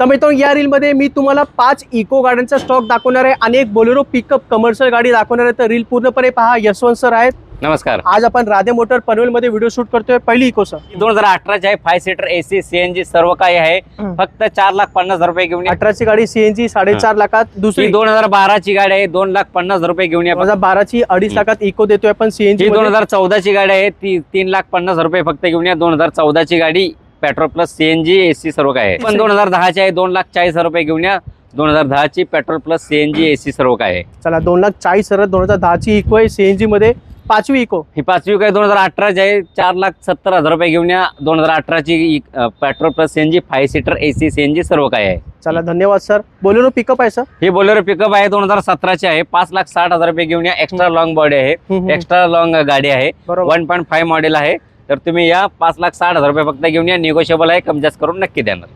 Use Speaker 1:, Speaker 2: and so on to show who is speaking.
Speaker 1: तर मित्रांनो या रील मध्ये मी तुम्हाला 5 इको गाड्यांचा स्टॉक दाखवणार आहे आणि एक बोलेरो पिकअप कमर्शियल गाडी दाखवणार आहे। तर रील पूर्णपणे पहा। यशवंत सर आहेत।
Speaker 2: नमस्कार।
Speaker 1: आज आपण राधे मोटर पनवेल मध्ये व्हिडिओ शूट करतोय। पहिली इको सर
Speaker 2: 2018 ची आहे, 5 सीटर AC CNG सर्व काही आहे। फक्त 4,50,000 रुपये घेऊन या।
Speaker 1: 18 ची गाडी CNG 4.5 लाखात। दुसरी
Speaker 2: 2012 ची गाडी आहे, 2,50,000 रुपये घेऊन या।
Speaker 1: 2012 ची 2.5 लाखात इको देतोय आपण CNG।
Speaker 2: 2014 ची गाडी आहे, ती 3,50,000 रुपये फक्त घेऊन या। 2014 ची गाडी पेट्रोल प्लस CNG AC सर्व काय आहे। पण 2010 ची आहे, 2,40,000 रुपये घेऊन या। 2010 ची पेट्रोल प्लस CNG AC सर्व काय आहे।
Speaker 1: चला 2,40,000 सर 2010 ची इको आहे CNG मध्ये। पाचवी इको
Speaker 2: ही पाचवी काय 2018 ची आहे, 4,70,000 रुपये घेऊन या। 2018 ची petrol plus CNG 5 seater AC CNG सर्व काय आहे।
Speaker 1: चला धन्यवाद सर। बोलेरो पिकअप आहे सर।
Speaker 2: ही बोलेरो पिकअप आहे, 2017 ची आहे, 5,60,000 रुपये घेऊन या। एक्स्ट्रा लॉंग बॉडी आहे, एक्स्ट्रा लॉंग गाडी आहे, 1.5 मॉडेल आहे। तर तुम्ही या 5,60,000 रुपये फक्त घेऊन या। निगोशिएबल आहे, कमी जास्त करून नक्की देणार।